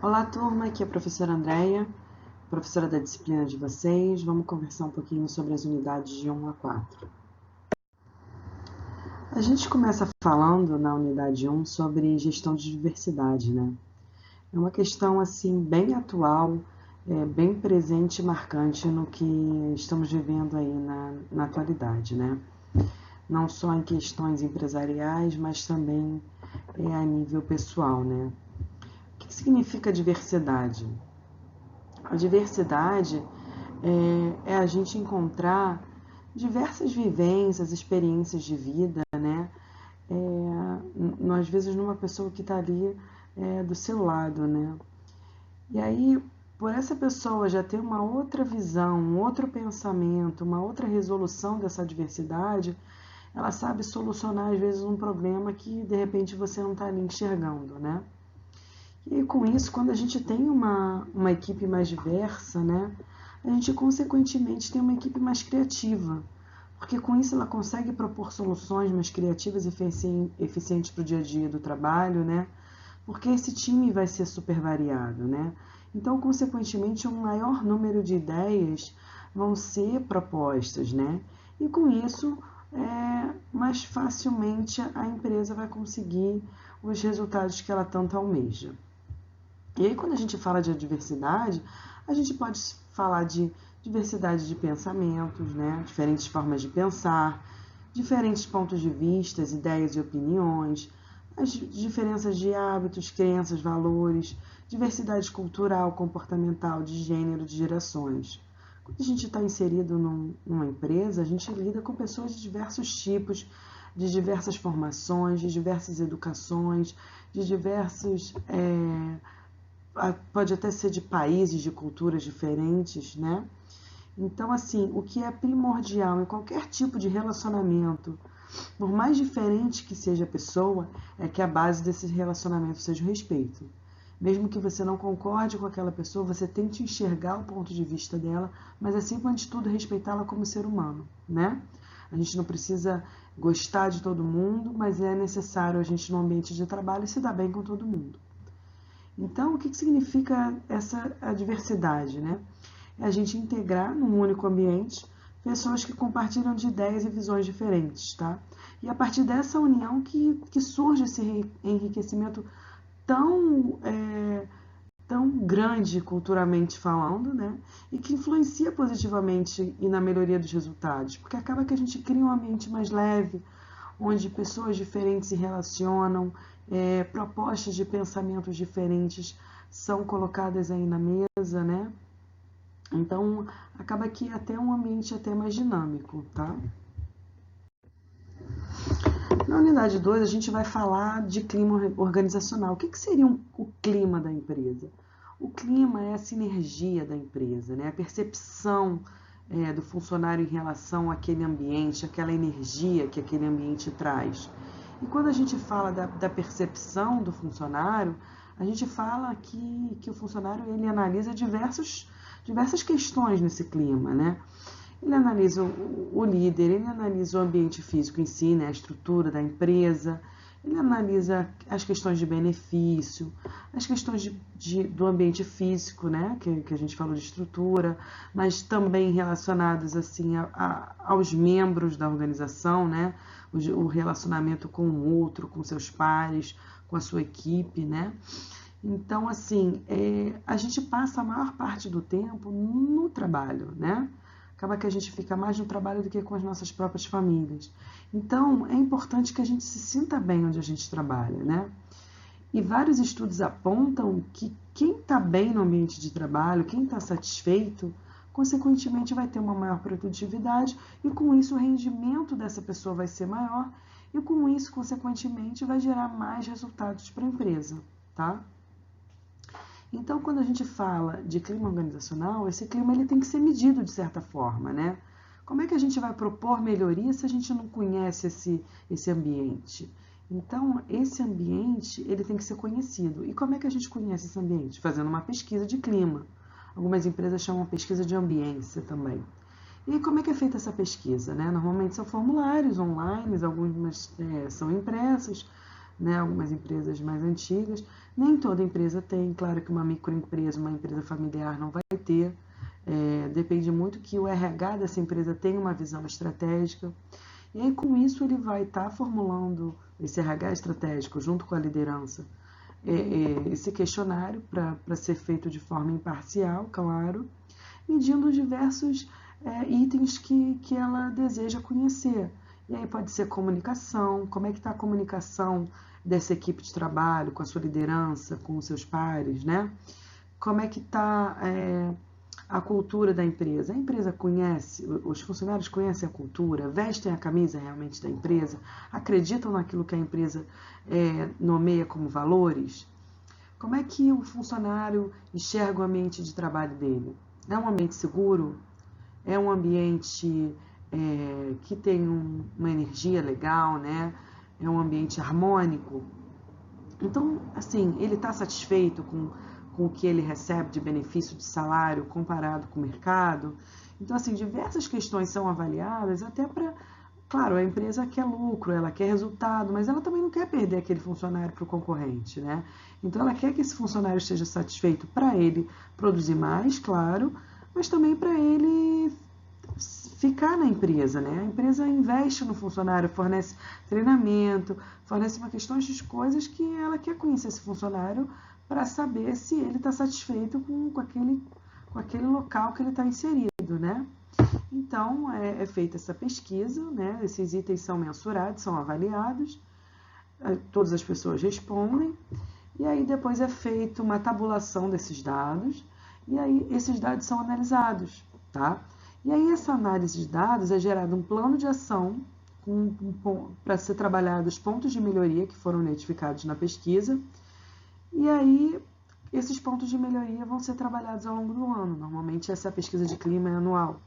Olá, turma, aqui é a professora Andréia, professora da disciplina de vocês. Vamos conversar um pouquinho sobre as unidades de 1 a 4. A gente começa falando na unidade 1 sobre gestão de diversidade, né? É uma questão, assim, bem atual, bem presente e marcante no que estamos vivendo aí na atualidade, né? Não só em questões empresariais, mas também a nível pessoal, né? O que significa diversidade? A diversidade é a gente encontrar diversas vivências, experiências de vida, né? Às vezes numa pessoa que está ali do seu lado, né? E aí, por essa pessoa já ter uma outra visão, um outro pensamento, uma outra resolução dessa diversidade, ela sabe solucionar às vezes um problema que de repente você não está ali enxergando, né? E com isso, quando a gente tem uma equipe mais diversa, né, a gente consequentemente tem uma equipe mais criativa, porque com isso ela consegue propor soluções mais criativas e eficientes para o dia a dia do trabalho, né? Porque esse time vai ser super variado, né? Então, consequentemente, um maior número de ideias vão ser propostas, né? E com isso, mais facilmente a empresa vai conseguir os resultados que ela tanto almeja. E aí, quando a gente fala de diversidade, a gente pode falar de diversidade de pensamentos, né? Diferentes formas de pensar, diferentes pontos de vista, ideias e opiniões, as diferenças de hábitos, crenças, valores, diversidade cultural, comportamental, de gênero, de gerações. Quando a gente está inserido numa empresa, a gente lida com pessoas de diversos tipos, de diversas formações, de diversas educações, de diversos pode até ser de países, de culturas diferentes, né? Então, assim, o que é primordial em qualquer tipo de relacionamento, por mais diferente que seja a pessoa, é que a base desse relacionamento seja o respeito. Mesmo que você não concorde com aquela pessoa, você tente enxergar o ponto de vista dela, mas acima de tudo respeitá-la como ser humano, né? A gente não precisa gostar de todo mundo, mas é necessário a gente no ambiente de trabalho se dar bem com todo mundo. Então, o que significa essa diversidade, né? É a gente integrar num único ambiente pessoas que compartilham de ideias e visões diferentes, tá? E a partir dessa união que surge esse enriquecimento tão, tão grande culturalmente falando, né? E que influencia positivamente e na melhoria dos resultados, porque acaba que a gente cria um ambiente mais leve, onde pessoas diferentes se relacionam, propostas de pensamentos diferentes são colocadas aí na mesa, né? Então, acaba que é até um ambiente até mais dinâmico, tá? Na unidade 2, a gente vai falar de clima organizacional. O que seria o clima da empresa? O clima é a sinergia da empresa, né? A percepção do funcionário em relação àquele ambiente, aquela energia que aquele ambiente traz. E quando a gente fala da percepção do funcionário, a gente fala que o funcionário ele analisa diversas questões nesse clima, né? Ele analisa o líder, ele analisa o ambiente físico em si, né, a estrutura da empresa, ele analisa as questões de benefício, as questões do ambiente físico, né, que a gente falou de estrutura, mas também relacionadas assim aos membros da organização, né, o relacionamento com o outro, com seus pares, com a sua equipe, né. Então, assim, a gente passa a maior parte do tempo no trabalho, né? Acaba que a gente fica mais no trabalho do que com as nossas próprias famílias. Então, é importante que a gente se sinta bem onde a gente trabalha, né? E vários estudos apontam que quem está bem no ambiente de trabalho, quem está satisfeito, consequentemente vai ter uma maior produtividade e com isso o rendimento dessa pessoa vai ser maior e com isso, consequentemente, vai gerar mais resultados para a empresa, tá? Então, quando a gente fala de clima organizacional, esse clima ele tem que ser medido de certa forma, né? Como é que a gente vai propor melhoria se a gente não conhece esse ambiente? Então, esse ambiente ele tem que ser conhecido. E como é que a gente conhece esse ambiente? Fazendo uma pesquisa de clima. Algumas empresas chamam pesquisa de ambiência também. E como é que é feita essa pesquisa, né? Normalmente são formulários online, algumas são impressos, né? Algumas empresas mais antigas. Nem toda empresa tem, claro que uma microempresa, uma empresa familiar não vai ter. Depende muito que o RH dessa empresa tenha uma visão estratégica. E aí, com isso, ele vai estar formulando esse RH estratégico junto com a liderança, esse questionário para ser feito de forma imparcial, claro, medindo diversos itens que ela deseja conhecer. E aí pode ser comunicação, como é que está a comunicação dessa equipe de trabalho, com a sua liderança, com os seus pares, né? Como é que está a cultura da empresa? A empresa conhece, os funcionários conhecem a cultura, vestem a camisa realmente da empresa, acreditam naquilo que a empresa nomeia como valores? Como é que o funcionário enxerga o ambiente de trabalho dele? É um ambiente seguro? É um ambiente que tem uma energia legal, né? É um ambiente harmônico? Então, assim, ele está satisfeito com o que ele recebe de benefício de salário comparado com o mercado? Então, assim, diversas questões são avaliadas até para... Claro, a empresa quer lucro, ela quer resultado, mas ela também não quer perder aquele funcionário para o concorrente, né? Então, ela quer que esse funcionário esteja satisfeito para ele produzir mais, claro, mas também para ele ficar na empresa, né? A empresa investe no funcionário, fornece treinamento, fornece uma questão de coisas que ela quer conhecer esse funcionário para saber se ele está satisfeito com aquele local que ele está inserido, né? Então, é feita essa pesquisa, né? Esses itens são mensurados, são avaliados, todas as pessoas respondem, e aí depois é feita uma tabulação desses dados, e aí esses dados são analisados, tá? E aí essa análise de dados é gerado um plano de ação para ser trabalhado os pontos de melhoria que foram identificados na pesquisa, e aí esses pontos de melhoria vão ser trabalhados ao longo do ano. Normalmente essa pesquisa de clima é anual.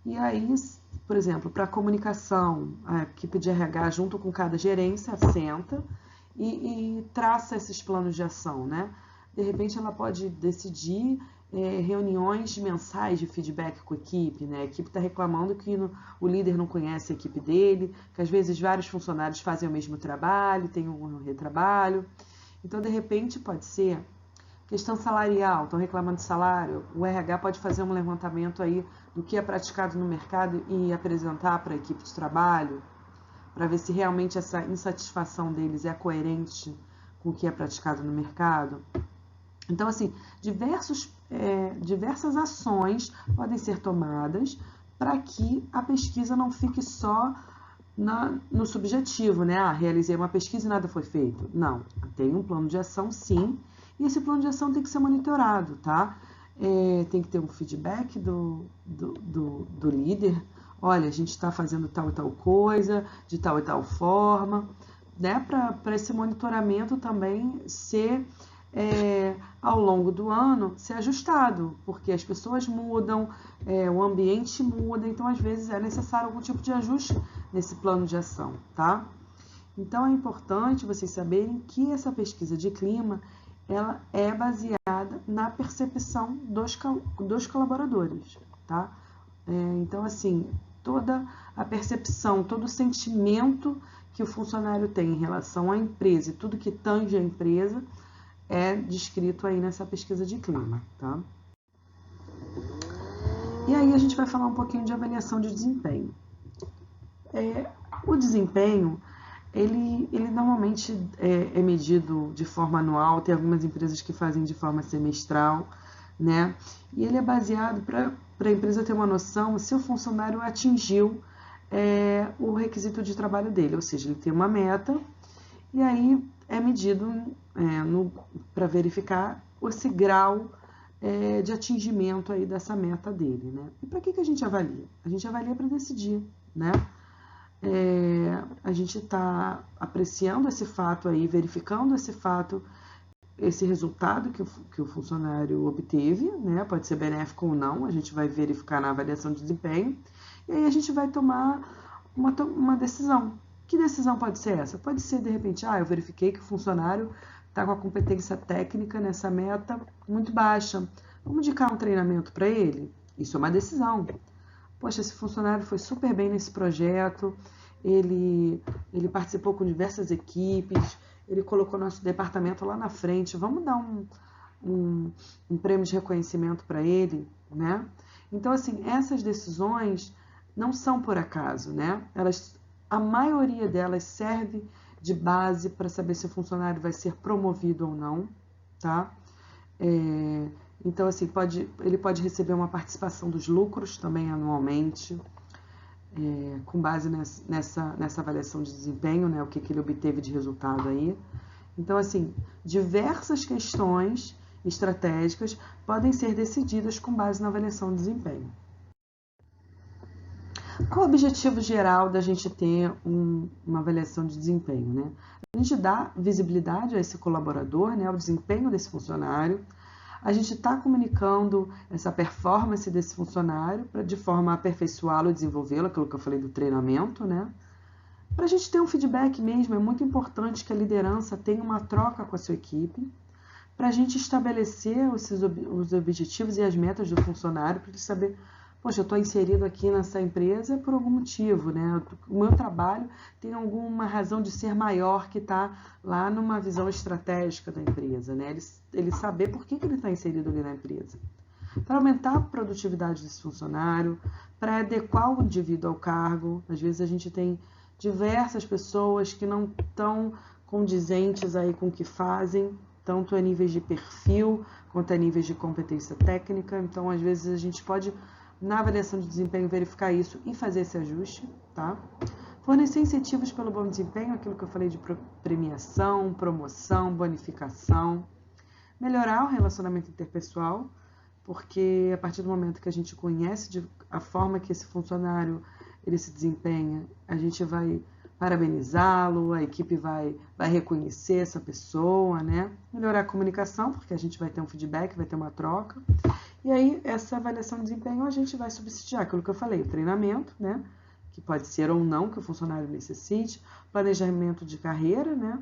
E aí, por exemplo, para a comunicação, a equipe de RH, junto com cada gerência, senta e traça esses planos de ação, né? De repente, ela pode decidir reuniões mensais de feedback com a equipe, né? A equipe está reclamando que o líder não conhece a equipe dele, que às vezes vários funcionários fazem o mesmo trabalho, tem um retrabalho. Então, de repente, pode ser questão salarial, estão reclamando de salário, o RH pode fazer um levantamento aí do que é praticado no mercado e apresentar para a equipe de trabalho, para ver se realmente essa insatisfação deles é coerente com o que é praticado no mercado. Então, assim, diversas ações podem ser tomadas para que a pesquisa não fique só no subjetivo, né? Realizei uma pesquisa e nada foi feito. Não, tem um plano de ação, sim, e esse plano de ação tem que ser monitorado, tá? Tem que ter um feedback do líder. Olha, a gente está fazendo tal e tal coisa, de tal e tal forma, né? Para esse monitoramento também ser, ao longo do ano, ser ajustado, porque as pessoas mudam, o ambiente muda, então às vezes é necessário algum tipo de ajuste nesse plano de ação, tá? Então é importante vocês saberem que essa pesquisa de clima ela é baseada na percepção dos colaboradores, tá? Então, assim, toda a percepção, todo o sentimento que o funcionário tem em relação à empresa e tudo que tange a empresa é descrito aí nessa pesquisa de clima, tá? E aí a gente vai falar um pouquinho de avaliação de desempenho. O desempenho, ele normalmente é medido de forma anual, tem algumas empresas que fazem de forma semestral, né? E ele é baseado para a empresa ter uma noção se o funcionário atingiu o requisito de trabalho dele, ou seja, ele tem uma meta e aí é medido para verificar esse grau de atingimento aí dessa meta dele, né? E para que a gente avalia? A gente avalia para decidir, né? A gente está apreciando esse fato aí, verificando esse fato, esse resultado que o funcionário obteve, né? Pode ser benéfico ou não, a gente vai verificar na avaliação de desempenho, e aí a gente vai tomar uma decisão. Que decisão pode ser essa? Pode ser, de repente, eu verifiquei que o funcionário está com a competência técnica nessa meta muito baixa. Vamos indicar um treinamento para ele? Isso é uma decisão. Poxa, esse funcionário foi super bem nesse projeto, ele participou com diversas equipes, ele colocou nosso departamento lá na frente, vamos dar um prêmio de reconhecimento para ele, né? Então, assim, essas decisões não são por acaso, né? A maioria delas serve de base para saber se o funcionário vai ser promovido ou não, tá? Então, assim, ele pode receber uma participação dos lucros também anualmente, com base nessa avaliação de desempenho, né? O que ele obteve de resultado aí. Então, assim, diversas questões estratégicas podem ser decididas com base na avaliação de desempenho. Qual o objetivo geral da gente ter uma avaliação de desempenho, né? A gente dá visibilidade a esse colaborador, né, ao desempenho desse funcionário. A gente está comunicando essa performance desse funcionário de forma a aperfeiçoá-lo e desenvolvê-lo, aquilo que eu falei do treinamento, né? Para a gente ter um feedback mesmo, é muito importante que a liderança tenha uma troca com a sua equipe, para a gente estabelecer os objetivos e as metas do funcionário, para ele saber, poxa, eu estou inserido aqui nessa empresa por algum motivo, né? O meu trabalho tem alguma razão de ser maior que está lá numa visão estratégica da empresa, né? Ele saber por que ele está inserido ali na empresa. Para aumentar a produtividade desse funcionário, para adequar o indivíduo ao cargo. Às vezes a gente tem diversas pessoas que não estão condizentes aí com o que fazem, tanto a níveis de perfil quanto a níveis de competência técnica. Então, às vezes, a gente pode, na avaliação de desempenho, verificar isso e fazer esse ajuste, tá? Fornecer incentivos pelo bom desempenho, aquilo que eu falei de premiação, promoção, bonificação. Melhorar o relacionamento interpessoal, porque a partir do momento que a gente conhece a forma que esse funcionário ele se desempenha, a gente vai parabenizá-lo, a equipe vai reconhecer essa pessoa, né? Melhorar a comunicação, porque a gente vai ter um feedback, vai ter uma troca. E aí, essa avaliação de desempenho, a gente vai subsidiar aquilo que eu falei, o treinamento, né? Que pode ser ou não que o funcionário necessite, planejamento de carreira, né?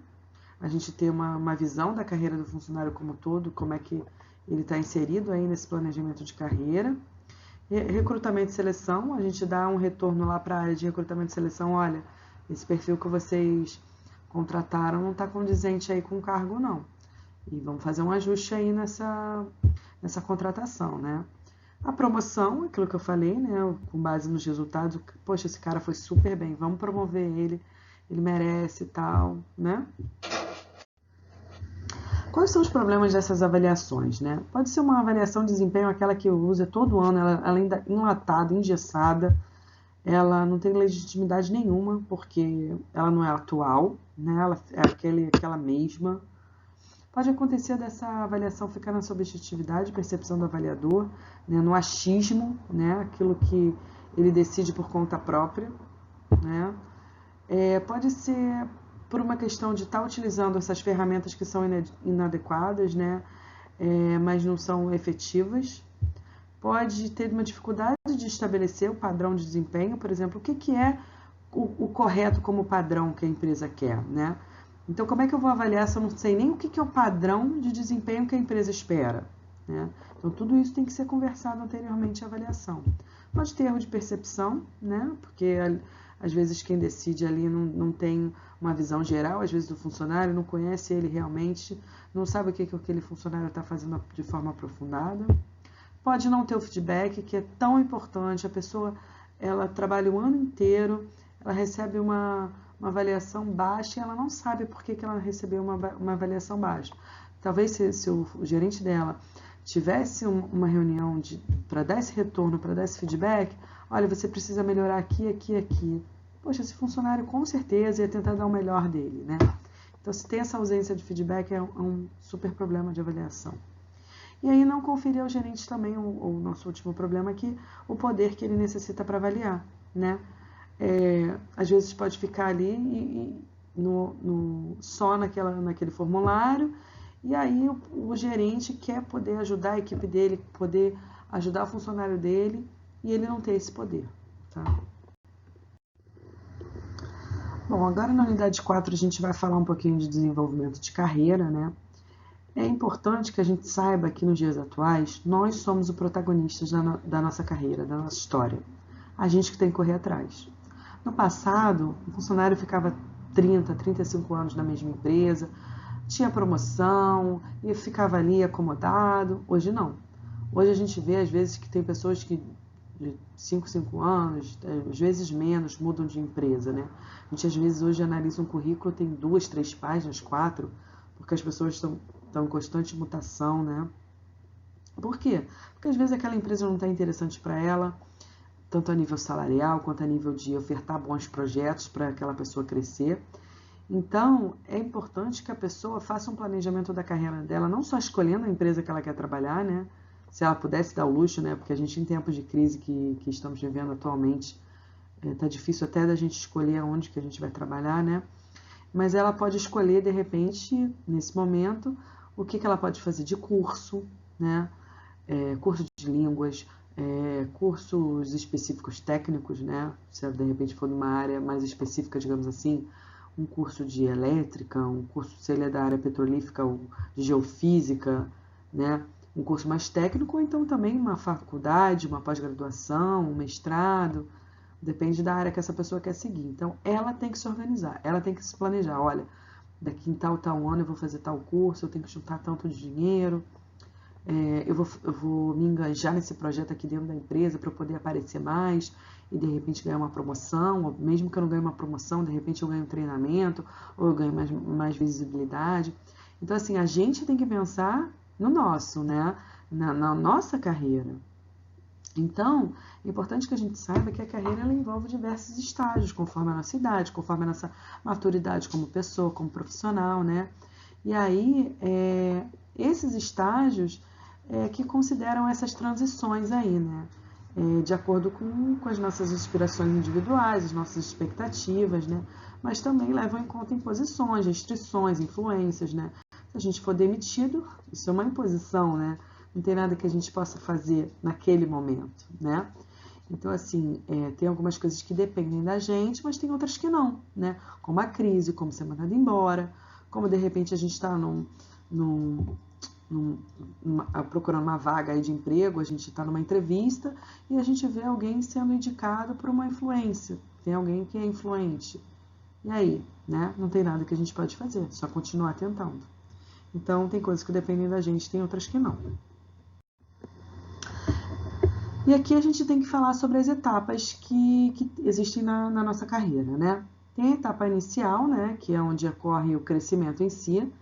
A gente ter uma visão da carreira do funcionário como todo, como é que ele está inserido aí nesse planejamento de carreira. Recrutamento e seleção, a gente dá um retorno lá para a área de recrutamento e seleção, olha, esse perfil que vocês contrataram não está condizente aí com o cargo, não. E vamos fazer um ajuste aí nessa contratação, né? A promoção, aquilo que eu falei, né? Com base nos resultados, poxa, esse cara foi super bem, vamos promover ele merece e tal, né? Quais são os problemas dessas avaliações, né? Pode ser uma avaliação de desempenho, aquela que eu uso todo ano, ela ainda enlatada, engessada, ela não tem legitimidade nenhuma, porque ela não é atual, né? Ela é aquela mesma. Pode acontecer dessa avaliação ficar na subjetividade, percepção do avaliador, né? No achismo, né? Aquilo que ele decide por conta própria, né? Pode ser por uma questão de estar utilizando essas ferramentas que são inadequadas, né? Mas não são efetivas. Pode ter uma dificuldade de estabelecer o padrão de desempenho, por exemplo, o que é o correto como padrão que a empresa quer, né? Então, como é que eu vou avaliar se eu não sei nem o que é o padrão de desempenho que a empresa espera, né? Então, tudo isso tem que ser conversado anteriormente à avaliação. Pode ter erro de percepção, né? Porque às vezes quem decide ali não tem uma visão geral, às vezes do funcionário, não conhece ele realmente, não sabe o que aquele funcionário está fazendo de forma aprofundada. Pode não ter o feedback, que é tão importante. A pessoa, ela trabalha o ano inteiro, ela recebe uma avaliação baixa e ela não sabe por que ela recebeu uma avaliação baixa. Talvez se o gerente dela tivesse uma reunião para dar esse retorno, para dar esse feedback, olha, você precisa melhorar aqui, aqui, aqui. Poxa, esse funcionário com certeza ia tentar dar o melhor dele, né? Então, se tem essa ausência de feedback, é um super problema de avaliação. E aí não conferir ao gerente também o nosso último problema aqui, o poder que ele necessita para avaliar, né? Às vezes pode ficar ali só naquele formulário, e aí o gerente quer poder ajudar a equipe dele, poder ajudar o funcionário dele, e ele não tem esse poder, tá? Bom, agora na unidade 4 a gente vai falar um pouquinho de desenvolvimento de carreira, né? É importante que a gente saiba que nos dias atuais, nós somos os protagonistas da nossa carreira, da nossa história. A gente que tem que correr atrás. No passado, o funcionário ficava 30, 35 anos na mesma empresa, tinha promoção e ficava ali acomodado. Hoje não. Hoje a gente vê, às vezes, que tem pessoas que de 5 anos, às vezes menos, mudam de empresa, né? A gente, às vezes, hoje analisa um currículo, tem 2, 3 páginas, 4, porque as pessoas estão em constante mutação, né? Por quê? Porque, às vezes, aquela empresa não está interessante para ela, tanto a nível salarial, quanto a nível de ofertar bons projetos para aquela pessoa crescer. Então, é importante que a pessoa faça um planejamento da carreira dela, não só escolhendo a empresa que ela quer trabalhar, né? Se ela pudesse dar o luxo, né? Porque a gente, em tempos de crise que estamos vivendo atualmente, tá difícil até da gente escolher aonde que a gente vai trabalhar, né? Mas ela pode escolher, de repente, nesse momento, o que ela pode fazer de curso, né? Curso de línguas, cursos específicos técnicos, né? Se ela, de repente, for numa área mais específica, digamos assim, um curso de elétrica, um curso, se ele é da área petrolífica ou de geofísica, né? Um curso mais técnico, ou então também uma faculdade, uma pós-graduação, um mestrado, depende da área que essa pessoa quer seguir. Então, ela tem que se organizar, ela tem que se planejar. Olha, daqui em tal ano eu vou fazer tal curso, eu tenho que juntar tanto de dinheiro, eu vou me engajar nesse projeto aqui dentro da empresa para eu poder aparecer mais e de repente ganhar uma promoção, ou mesmo que eu não ganhe uma promoção, de repente eu ganho um treinamento, ou eu ganho mais visibilidade. Então, assim, a gente tem que pensar no nosso, né? Na nossa carreira. Então, é importante que a gente saiba que a carreira ela envolve diversos estágios, conforme a nossa idade, conforme a nossa maturidade como pessoa, como profissional, né? E aí, esses estágios que consideram essas transições aí, né? De acordo com as nossas inspirações individuais, as nossas expectativas, né? Mas também levam em conta imposições, restrições, influências, né? Se a gente for demitido, isso é uma imposição, né? Não tem nada que a gente possa fazer naquele momento, né? Então, assim, tem algumas coisas que dependem da gente, mas tem outras que não, né? Como a crise, como ser mandado embora, como de repente a gente está procurando uma vaga aí de emprego, a gente está numa entrevista e a gente vê alguém sendo indicado por uma influência, tem alguém que é influente. E aí, né? Não tem nada que a gente pode fazer, só continuar tentando. Então, tem coisas que dependem da gente, tem outras que não. E aqui a gente tem que falar sobre as etapas que existem na nossa carreira, né? Tem a etapa inicial, né, que é onde ocorre o crescimento em si,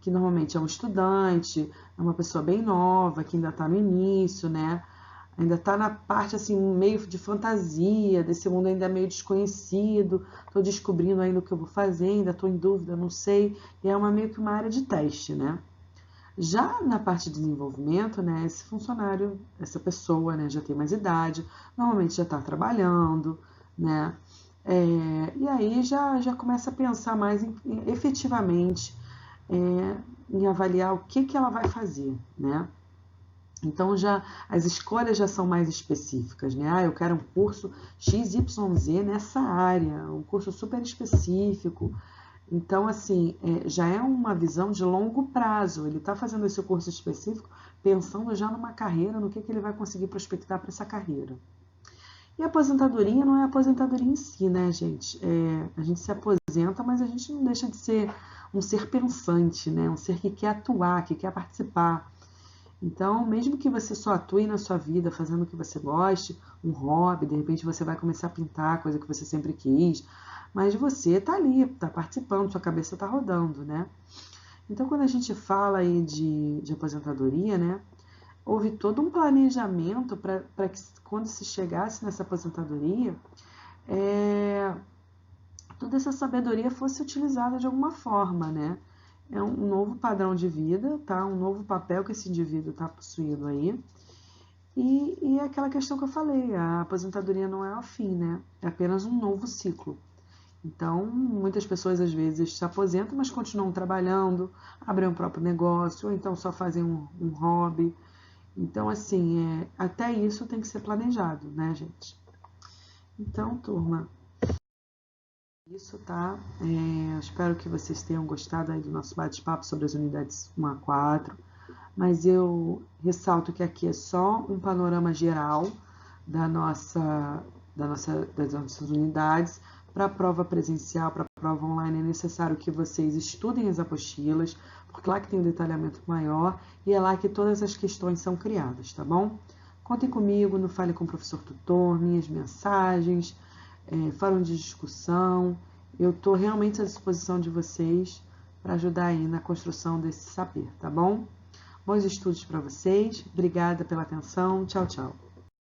que normalmente é um estudante, é uma pessoa bem nova, que ainda está no início, né? Ainda está na parte assim meio de fantasia, desse mundo ainda meio desconhecido, estou descobrindo ainda o que eu vou fazer, ainda estou em dúvida, não sei, e é meio que uma área de teste, né? Já na parte de desenvolvimento, né, esse funcionário, essa pessoa, né, já tem mais idade, normalmente já está trabalhando, né, e aí já começa a pensar mais efetivamente em avaliar o que ela vai fazer, né. Então já as escolhas já são mais específicas, né? Ah, eu quero um curso XYZ nessa área, um curso super específico. Então, assim, já é uma visão de longo prazo. Ele está fazendo esse curso específico pensando já numa carreira, no que ele vai conseguir prospectar para essa carreira. E a aposentadoria não é a aposentadoria em si, né, gente? A gente se aposenta, mas a gente não deixa de ser um ser pensante, né? Um ser que quer atuar, que quer participar. Então, mesmo que você só atue na sua vida fazendo o que você goste, um hobby, de repente você vai começar a pintar, coisa que você sempre quis, mas você está ali, está participando, sua cabeça está rodando, né? Então, quando a gente fala aí de aposentadoria, né, houve todo um planejamento para que quando se chegasse nessa aposentadoria, toda essa sabedoria fosse utilizada de alguma forma, né? É um novo padrão de vida, tá? Um novo papel que esse indivíduo está possuindo aí. E é aquela questão que eu falei, a aposentadoria não é o fim, né? É apenas um novo ciclo. Então, muitas pessoas às vezes se aposentam, mas continuam trabalhando, abrem um próprio negócio, ou então só fazem um hobby. Então, assim, até isso tem que ser planejado, né, gente? Então, turma, isso tá. Eu espero que vocês tenham gostado aí do nosso bate-papo sobre as unidades 1 a 4. Mas eu ressalto que aqui é só um panorama geral da nossa das nossas unidades. Para a prova presencial, para a prova online, é necessário que vocês estudem as apostilas, porque lá que tem um detalhamento maior e é lá que todas as questões são criadas, tá bom? Contem comigo no Fale com o Professor Tutor, minhas mensagens, fórum de discussão. Eu estou realmente à disposição de vocês para ajudar aí na construção desse saber, tá bom? Bons estudos para vocês. Obrigada pela atenção. Tchau, tchau.